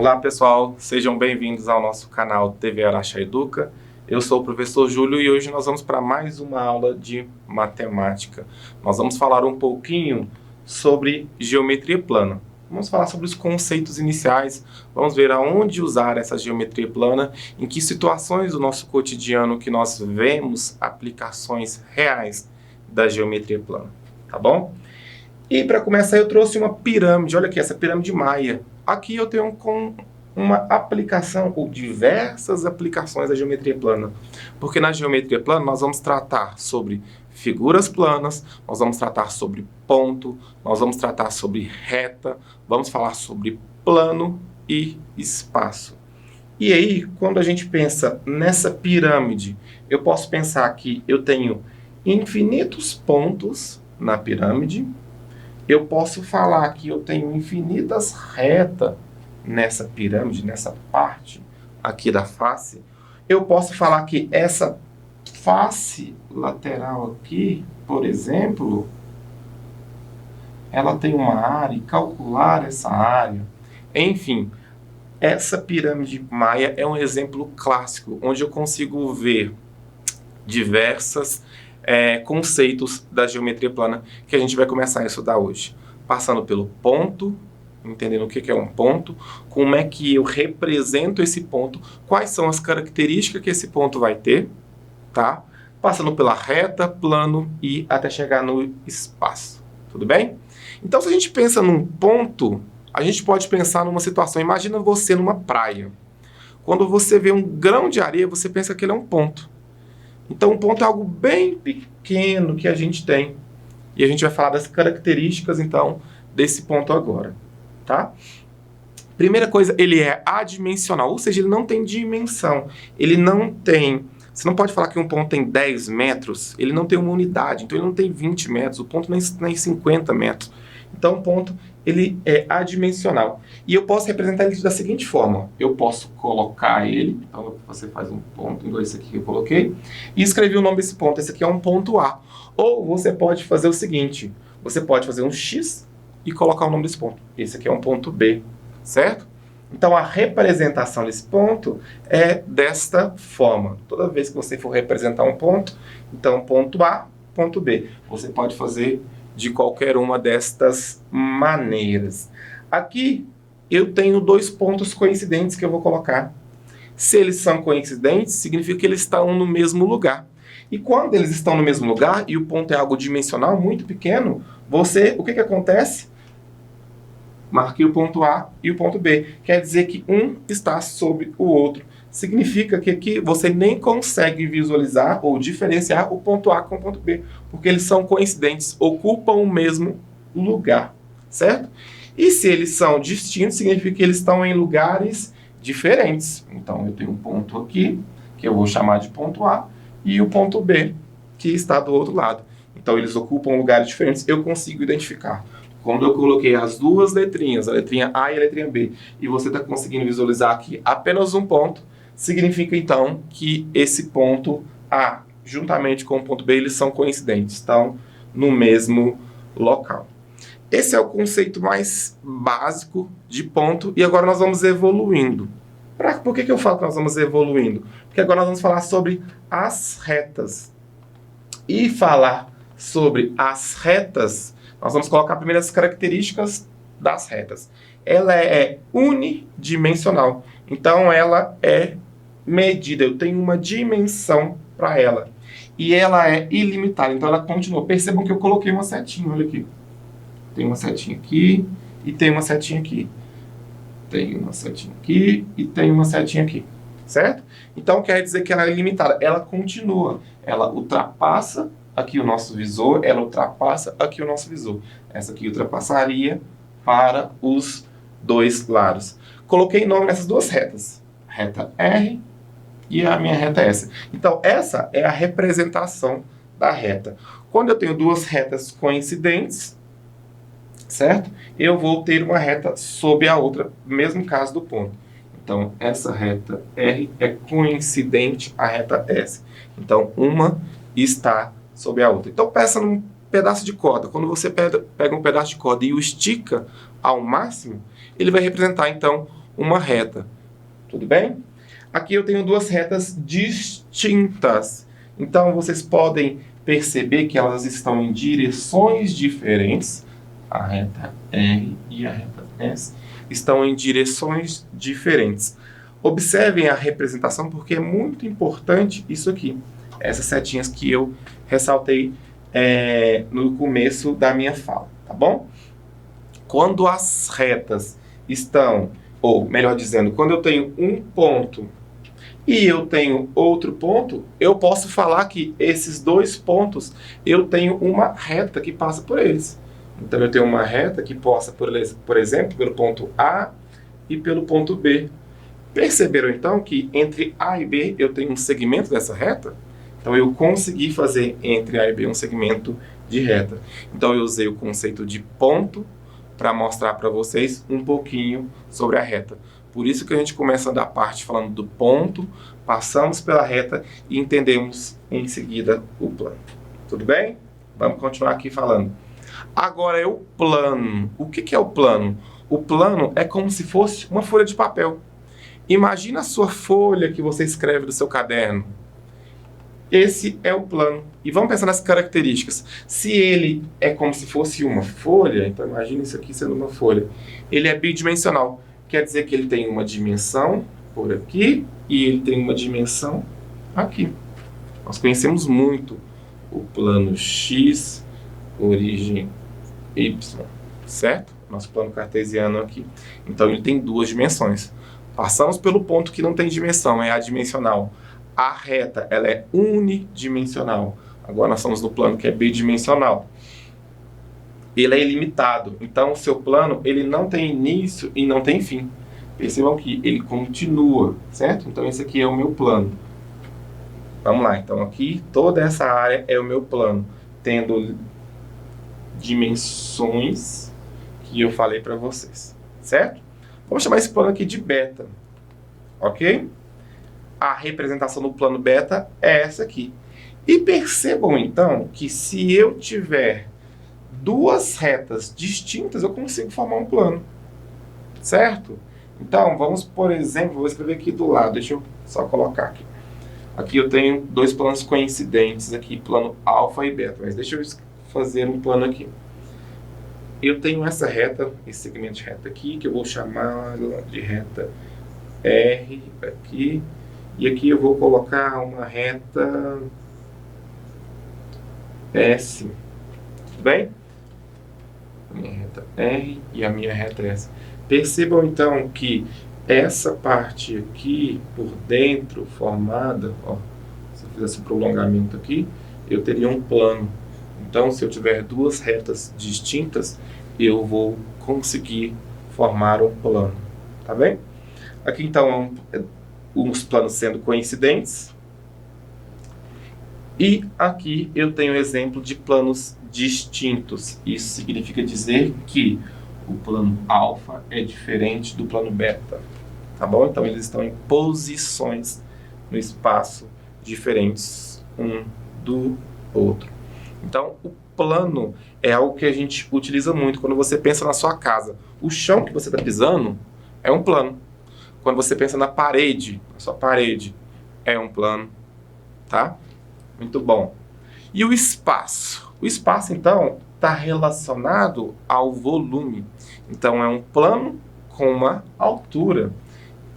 Olá pessoal, sejam bem-vindos ao nosso canal TV Araxá Educa. Eu sou o professor Júlio e hoje nós vamos para mais uma aula de matemática. Nós vamos falar um pouquinho sobre geometria plana. Vamos falar sobre os conceitos iniciais, vamos ver aonde usar essa geometria plana, em que situações do nosso cotidiano que nós vemos aplicações reais da geometria plana, tá bom? E para começar eu trouxe uma pirâmide, olha aqui, essa pirâmide Maia. Aqui eu tenho uma aplicação, ou diversas aplicações da geometria plana. Porque na geometria plana nós vamos tratar sobre figuras planas, nós vamos tratar sobre ponto, nós vamos tratar sobre reta, vamos falar sobre plano e espaço. E aí, quando a gente pensa nessa pirâmide, eu posso pensar que eu tenho infinitos pontos na pirâmide. Eu posso falar que eu tenho infinitas retas nessa pirâmide, nessa parte aqui da face. Eu posso falar que essa face lateral aqui, por exemplo, ela tem uma área e calcular essa área. Enfim, essa pirâmide Maia é um exemplo clássico, onde eu consigo ver diversas conceitos da geometria plana que a gente vai começar a estudar hoje. Passando pelo ponto, entendendo o que é um ponto, como é que eu represento esse ponto, quais são as características que esse ponto vai ter, tá? Passando pela reta, plano e até chegar no espaço, tudo bem? Então, se a gente pensa num ponto, a gente pode pensar numa situação, imagina você numa praia. Quando você vê um grão de areia, você pensa que ele é um ponto. Então, um ponto é algo bem pequeno que a gente tem. E a gente vai falar das características, então, desse ponto agora, tá? Primeira coisa, ele é adimensional, ou seja, ele não tem dimensão. Ele não tem... Você não pode falar que um ponto tem 10 metros, ele não tem uma unidade, então ele não tem 20 metros, o ponto nem 50 metros. Então, o ponto, ele é adimensional. E eu posso representar ele da seguinte forma. Eu posso colocar ele, então você faz um ponto, igual esse aqui que eu coloquei, e escrever o nome desse ponto. Esse aqui é um ponto A. Ou você pode fazer o seguinte, você pode fazer um X e colocar o nome desse ponto. Esse aqui é um ponto B, certo? Então, a representação desse ponto é desta forma. Toda vez que você for representar um ponto, então ponto A, ponto B. Você pode fazer de qualquer uma destas maneiras. Aqui eu tenho dois pontos coincidentes que eu vou colocar. Se eles são coincidentes, significa que eles estão no mesmo lugar. E quando eles estão no mesmo lugar, e o ponto é algo dimensional, muito pequeno, o que acontece? Marquei o ponto A e o ponto B. Quer dizer que um está sobre o outro. Significa que aqui você nem consegue visualizar ou diferenciar o ponto A com o ponto B, porque eles são coincidentes, ocupam o mesmo lugar, certo? E se eles são distintos, significa que eles estão em lugares diferentes. Então, eu tenho um ponto aqui, que eu vou chamar de ponto A, e o ponto B, que está do outro lado. Então, eles ocupam lugares diferentes, eu consigo identificar. Quando eu coloquei as duas letrinhas, a letrinha A e a letrinha B, e você está conseguindo visualizar aqui apenas um ponto, significa então que esse ponto A, juntamente com o ponto B, eles são coincidentes, estão no mesmo local. Esse é o conceito mais básico de ponto, e agora nós vamos evoluindo. Por que eu falo que nós vamos evoluindo? Porque agora nós vamos falar sobre as retas. E falar sobre as retas, nós vamos colocar primeiro as características das retas. Ela é unidimensional, então ela é medida, eu tenho uma dimensão para ela. E ela é ilimitada, então ela continua. Percebam que eu coloquei uma setinha, olha aqui. Tem uma setinha aqui e tem uma setinha aqui. Tem uma setinha aqui e tem uma setinha aqui, certo? Então quer dizer que ela é ilimitada, ela continua. Ela ultrapassa aqui o nosso visor, ela ultrapassa aqui o nosso visor. Essa aqui ultrapassaria para os dois lados. Coloquei nome nessas duas retas. Reta R e a minha reta S. Então, essa é a representação da reta. Quando eu tenho duas retas coincidentes, certo? Eu vou ter uma reta sobre a outra, mesmo caso do ponto. Então, essa reta R é coincidente à reta S. Então, uma está sobre a outra. Então, peça num pedaço de corda. Quando você pega um pedaço de corda e o estica ao máximo, ele vai representar, então, uma reta. Tudo bem? Aqui eu tenho duas retas distintas. Então, vocês podem perceber que elas estão em direções diferentes. A reta R e a reta S estão em direções diferentes. Observem a representação porque é muito importante isso aqui. Essas setinhas que eu ressaltei no começo da minha fala, tá bom? Quando as retas estão, ou melhor dizendo, quando eu tenho um ponto e eu tenho outro ponto, eu posso falar que esses dois pontos, eu tenho uma reta que passa por eles. Então, eu tenho uma reta que passa, por exemplo, pelo ponto A e pelo ponto B. Perceberam, então, que entre A e B eu tenho um segmento dessa reta? Então, eu consegui fazer entre A e B um segmento de reta. Então, eu usei o conceito de ponto para mostrar para vocês um pouquinho sobre a reta. Por isso que a gente começa da parte falando do ponto, passamos pela reta e entendemos em seguida o plano. Tudo bem? Vamos continuar aqui falando. Agora é o plano. O que é o plano? O plano é como se fosse uma folha de papel. Imagina a sua folha que você escreve do seu caderno. Esse é o plano. E vamos pensar nas características. Se ele é como se fosse uma folha, então imagine isso aqui sendo uma folha. Ele é bidimensional. Quer dizer que ele tem uma dimensão por aqui e ele tem uma dimensão aqui. Nós conhecemos muito o plano X, origem Y, certo? Nosso plano cartesiano aqui. Então ele tem duas dimensões. Passamos pelo ponto que não tem dimensão, é adimensional. A reta, ela é unidimensional. Agora nós estamos no plano que é bidimensional. Ele é ilimitado. Então o seu plano, ele não tem início e não tem fim. Percebam que ele continua, certo? Então esse aqui é o meu plano. Vamos lá, então aqui toda essa área é o meu plano, tendo dimensões que eu falei para vocês, certo? Vamos chamar esse plano aqui de beta, ok? A representação do plano beta é essa aqui. E percebam então que se eu tiver duas retas distintas, eu consigo formar um plano, certo? Então, vamos, por exemplo, vou escrever aqui do lado, deixa eu só colocar aqui. Aqui eu tenho dois planos coincidentes aqui, plano alfa e beta, mas deixa eu fazer um plano aqui. Eu tenho essa reta, esse segmento de reta aqui, que eu vou chamar de reta R aqui, e aqui eu vou colocar uma reta S, tudo bem? A minha reta R e a minha reta S. Percebam então que essa parte aqui, por dentro, formada, ó, se eu fizesse um prolongamento aqui, eu teria um plano. Então, se eu tiver duas retas distintas, eu vou conseguir formar um plano, tá bem? Aqui, então, uns planos sendo coincidentes. E aqui eu tenho exemplo de planos distintos. Isso significa dizer que o plano alfa é diferente do plano beta, tá bom? Então, eles estão em posições no espaço diferentes um do outro. Então, o plano é algo que a gente utiliza muito quando você pensa na sua casa. O chão que você está pisando é um plano. Quando você pensa na parede, a sua parede é um plano, tá? Muito bom. E o espaço? O espaço, então, está relacionado ao volume. Então, é um plano com uma altura.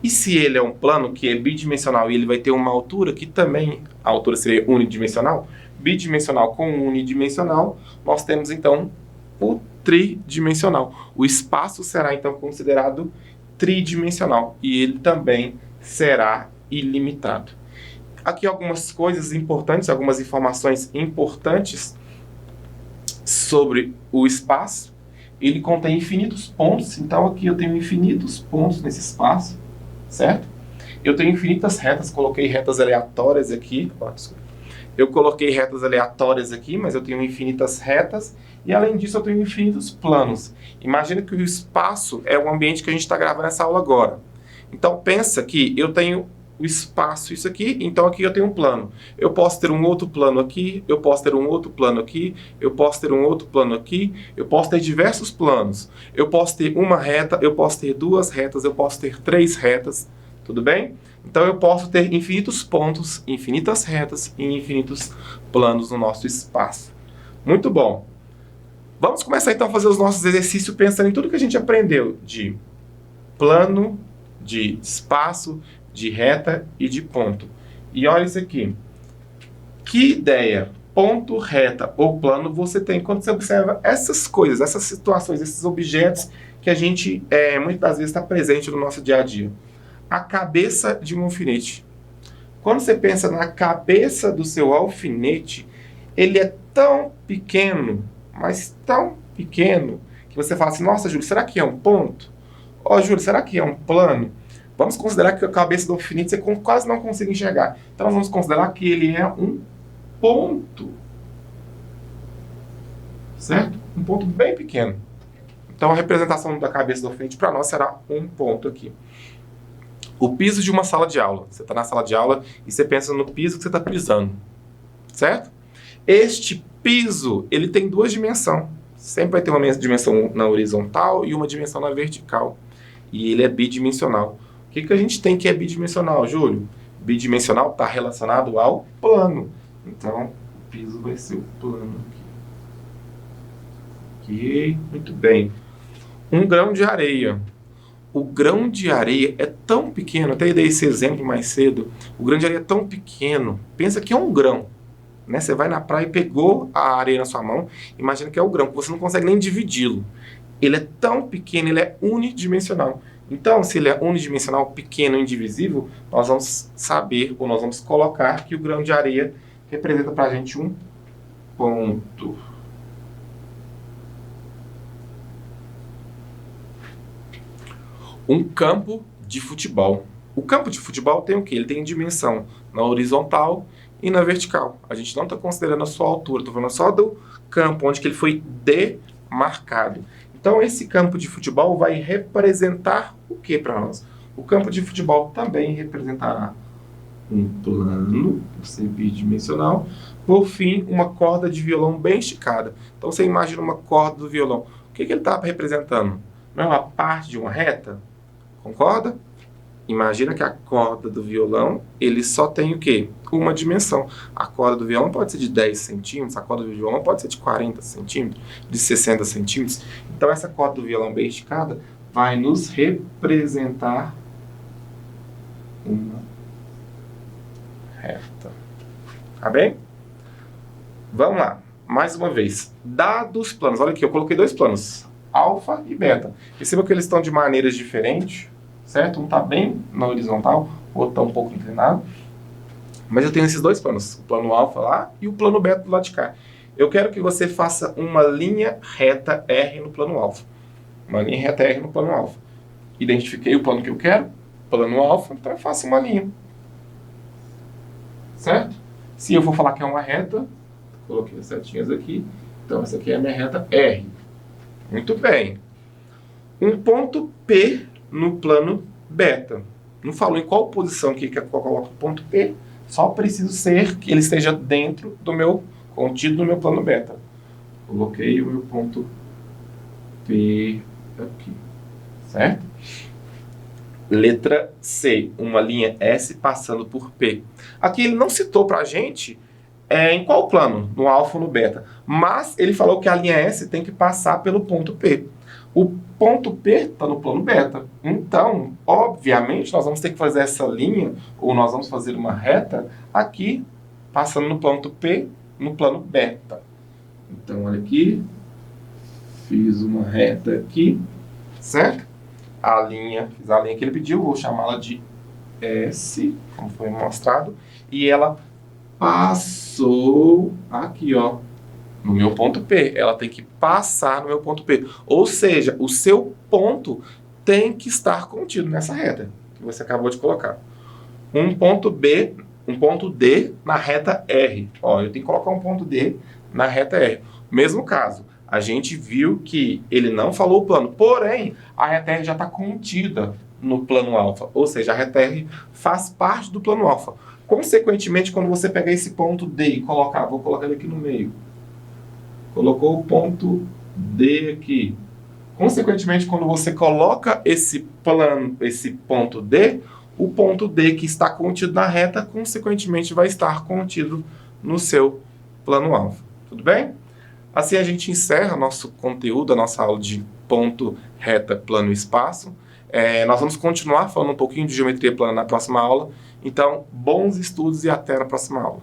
E se ele é um plano que é bidimensional e ele vai ter uma altura que também, a altura seria unidimensional, bidimensional com unidimensional, nós temos, então, o tridimensional. O espaço será, então, considerado tridimensional e ele também será ilimitado. Aqui algumas coisas importantes, algumas informações importantes sobre o espaço. Ele contém infinitos pontos, então aqui eu tenho infinitos pontos nesse espaço, certo? Eu tenho infinitas retas, coloquei retas aleatórias aqui, eu coloquei retas aleatórias aqui, mas eu tenho infinitas retas, e além disso eu tenho infinitos planos. Imagina que o espaço é o ambiente que a gente está gravando essa aula agora. Então pensa que eu tenho o espaço, isso aqui. Então aqui eu tenho um plano. Eu posso ter um outro plano aqui, eu posso ter um outro plano aqui, eu posso ter um outro plano aqui, eu posso ter diversos planos. Eu posso ter uma reta, eu posso ter duas retas, eu posso ter três retas, tudo bem? Então eu posso ter infinitos pontos, infinitas retas e infinitos planos no nosso espaço. Muito bom. Vamos começar então a fazer os nossos exercícios pensando em tudo que a gente aprendeu de plano, de espaço, de reta e de ponto. E olha isso aqui. Que ideia, ponto, reta ou plano você tem quando você observa essas coisas, essas situações, esses objetos que a gente muitas das vezes está presente no nosso dia a dia? A cabeça de um alfinete. Quando você pensa na cabeça do seu alfinete, ele é tão pequeno, mas tão pequeno, que você fala assim, nossa, Júlio, será que é um ponto? Ó, Júlio, será que é um plano? Vamos considerar que a cabeça do alfinete você quase não consegue enxergar. Então, nós vamos considerar que ele é um ponto. Certo? Um ponto bem pequeno. Então, a representação da cabeça do alfinete para nós será um ponto aqui. O piso de uma sala de aula. Você está na sala de aula e você pensa no piso que você está pisando. Certo? Este piso, ele tem duas dimensões. Sempre vai ter uma dimensão na horizontal e uma dimensão na vertical. E ele é bidimensional. O que a gente tem que é bidimensional, Júlio? Bidimensional está relacionado ao plano. Então, o piso vai ser o plano aqui. Ok, muito bem. Um grão de areia. O grão de areia é tão pequeno, até dei esse exemplo mais cedo. O grão de areia é tão pequeno. Pensa que é um grão. Né? Você vai na praia e pegou a areia na sua mão. Imagina que é o grão, que você não consegue nem dividi-lo. Ele é tão pequeno, ele é unidimensional. Então, se ele é unidimensional, pequeno e indivisível, nós vamos saber, ou nós vamos colocar que o grão de areia representa para a gente um ponto. Um campo de futebol. O campo de futebol tem o quê? Ele tem dimensão na horizontal e na vertical. A gente não está considerando a sua altura, estou falando só do campo, onde que ele foi demarcado. Então, esse campo de futebol vai representar o que para nós? O campo de futebol também representará um plano, por ser bidimensional. Por fim, uma corda de violão bem esticada. Então, você imagina uma corda do violão. O que ele está representando? Não é uma parte de uma reta? Concorda? Imagina que a corda do violão, ele só tem o quê? Uma dimensão. A corda do violão pode ser de 10 centímetros, a corda do violão pode ser de 40 centímetros, de 60 centímetros. Então, essa corda do violão bem esticada vai nos representar uma reta. Tá bem? Vamos lá. Mais uma vez. Dados planos. Olha aqui, eu coloquei dois planos. Alfa e beta. Perceba que eles estão de maneiras diferentes. Certo? Um está bem na horizontal, o outro está um pouco inclinado. Mas eu tenho esses dois planos, o plano alfa lá e o plano beta do lado de cá. Eu quero que você faça uma linha reta R no plano alfa. Uma linha reta R no plano alfa. Identifiquei o plano que eu quero, plano alfa, então eu faço uma linha. Certo? Se eu for falar que é uma reta, coloquei as setinhas aqui, então essa aqui é a minha reta R. Muito bem. Um ponto P no plano beta. Não falou em qual posição que eu coloco o ponto P, só preciso ser que ele esteja dentro do meu, contido no meu plano beta. Coloquei o meu ponto P aqui, certo? Letra C, uma linha S passando por P. Aqui ele não citou pra gente em qual plano, no alfa ou no beta, mas ele falou que a linha S tem que passar pelo ponto P. O ponto P está no plano beta. Então, obviamente, nós vamos ter que fazer essa linha, ou nós vamos fazer uma reta aqui, passando no ponto P, no plano beta. Então, olha aqui. Fiz uma reta aqui, certo? Fiz a linha que ele pediu, vou chamá-la de S, como foi mostrado. E ela passou aqui, ó, no meu ponto P. Ela tem que passar no meu ponto P. Ou seja, o seu ponto tem que estar contido nessa reta que você acabou de colocar. Um ponto B, um ponto D na reta R. Ó, eu tenho que colocar um ponto D na reta R. Mesmo caso, a gente viu que ele não falou o plano, porém, a reta R já está contida no plano alfa, ou seja, a reta R faz parte do plano alfa. Consequentemente, quando você pegar esse ponto D e colocar, vou colocar ele aqui no meio, colocou o ponto D aqui. Consequentemente, quando você coloca esse ponto D, o ponto D que está contido na reta, consequentemente, vai estar contido no seu plano alfa. Tudo bem? Assim a gente encerra nosso conteúdo, a nossa aula de ponto, reta, plano e espaço. Nós vamos continuar falando um pouquinho de geometria plana na próxima aula. Então, bons estudos e até na próxima aula.